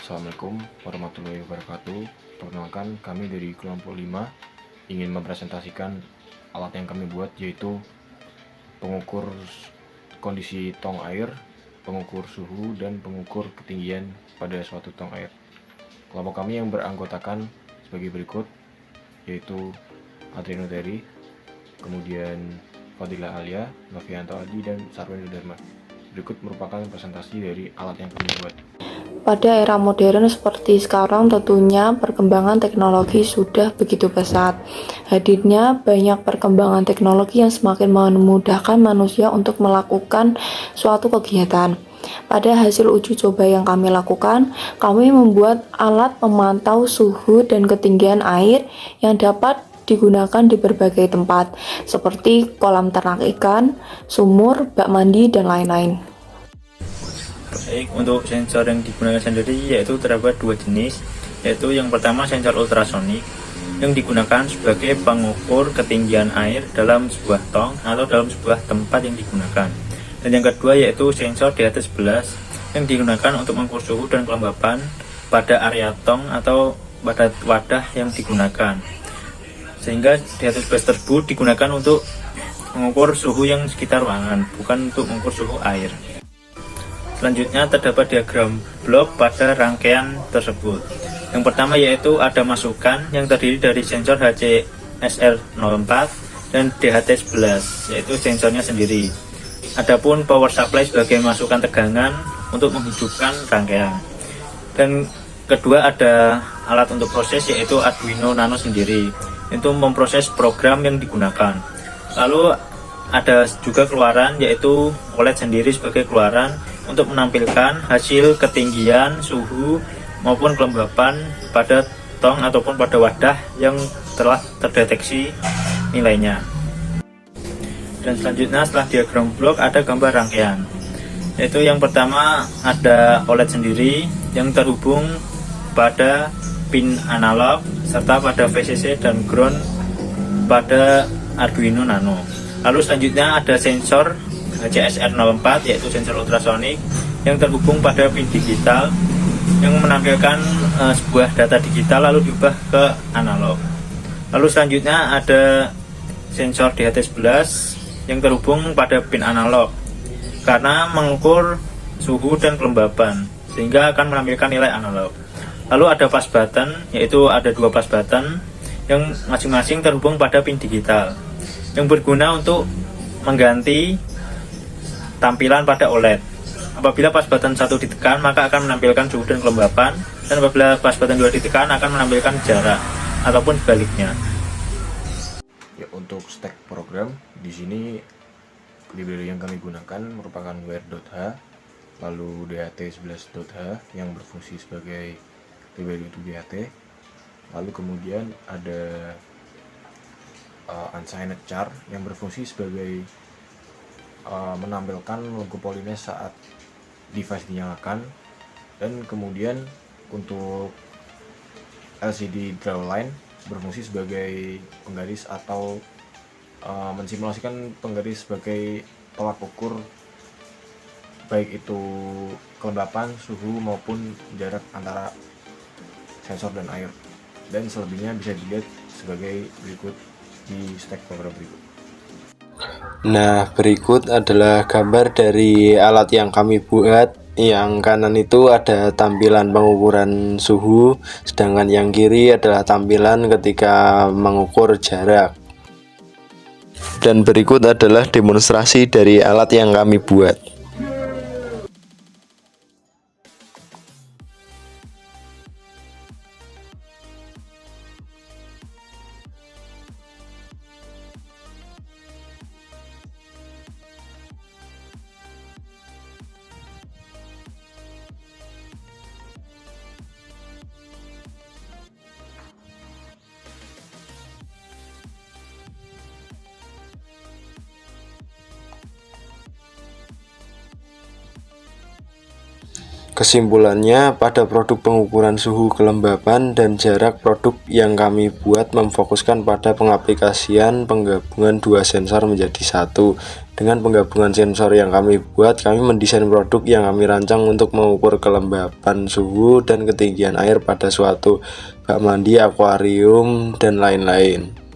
Assalamualaikum warahmatullahi wabarakatuh. Perkenalkan, kami dari kelompok 5 ingin mempresentasikan alat yang kami buat, yaitu pengukur kondisi tong air, pengukur suhu, dan pengukur ketinggian pada suatu tong air. Kelompok kami yang beranggotakan sebagai berikut, yaitu Adriano Terry, kemudian Fadila Alia, Novianto Adi, dan Sarwendo Dharma. Berikut merupakan presentasi dari alat yang kami buat. Pada era modern seperti sekarang, tentunya perkembangan teknologi sudah begitu pesat. Hadirnya banyak perkembangan teknologi yang semakin memudahkan manusia untuk melakukan suatu kegiatan. Pada hasil uji coba yang kami lakukan, kami membuat alat pemantau suhu dan ketinggian air yang dapat digunakan di berbagai tempat, seperti kolam ternak ikan, sumur, bak mandi, dan lain-lain. Baik, untuk sensor yang digunakan sendiri yaitu terdapat dua jenis, yaitu yang pertama sensor ultrasonik yang digunakan sebagai pengukur ketinggian air dalam sebuah tong atau dalam sebuah tempat yang digunakan. Dan yang kedua yaitu sensor DHT11 yang digunakan untuk mengukur suhu dan kelembapan pada area tong atau pada wadah yang digunakan. Sehingga DHT11 tersebut digunakan untuk mengukur suhu yang sekitar ruangan, bukan untuk mengukur suhu air. Selanjutnya terdapat diagram blok pada rangkaian tersebut. Yang pertama yaitu ada masukan yang terdiri dari sensor HCSR04 dan DHT11, yaitu sensornya sendiri. Adapun power supply sebagai masukan tegangan untuk menghidupkan rangkaian. Dan kedua ada alat untuk proses yaitu Arduino Nano sendiri, untuk memproses program yang digunakan. Lalu ada juga keluaran yaitu OLED sendiri sebagai keluaran untuk menampilkan hasil ketinggian, suhu, maupun kelembapan pada tong ataupun pada wadah yang telah terdeteksi nilainya. Dan selanjutnya setelah diagram blok ada gambar rangkaian, yaitu yang pertama ada OLED sendiri yang terhubung pada pin analog serta pada VCC dan ground pada Arduino Nano. Lalu selanjutnya ada sensor HCSR04 yaitu sensor ultrasonik yang terhubung pada pin digital yang menampilkan sebuah data digital lalu diubah ke analog. Lalu selanjutnya ada sensor DHT11 yang terhubung pada pin analog karena mengukur suhu dan kelembapan sehingga akan menampilkan nilai analog. Lalu ada pas button, yaitu ada dua pas button yang masing-masing terhubung pada pin digital yang berguna untuk mengganti tampilan pada OLED. Apabila pas button 1 ditekan maka akan menampilkan suhu dan kelembapan, dan apabila pas button 2 ditekan akan menampilkan jarak ataupun sebaliknya. Ya, untuk stack program di sini library yang kami gunakan merupakan where.h, lalu DHT11.h yang berfungsi sebagai library untuk DHT, lalu kemudian ada unsigned char yang berfungsi sebagai menampilkan logo Polines saat device dinyalakan, dan kemudian untuk LCD draw line berfungsi sebagai penggaris atau mensimulasikan penggaris sebagai tolak ukur baik itu kelembapan, suhu maupun jarak antara sensor dan air. Dan selebihnya bisa dilihat sebagai berikut di stack program berikut. Nah, berikut adalah gambar dari alat yang kami buat. Yang kanan itu ada tampilan pengukuran suhu, sedangkan yang kiri adalah tampilan ketika mengukur jarak. Dan berikut adalah demonstrasi dari alat yang kami buat. Kesimpulannya, pada produk pengukuran suhu kelembapan dan jarak, produk yang kami buat memfokuskan pada pengaplikasian penggabungan dua sensor menjadi satu. Dengan penggabungan sensor yang kami buat, kami mendesain produk yang kami rancang untuk mengukur kelembapan suhu dan ketinggian air pada suatu bak mandi, akuarium, dan lain-lain.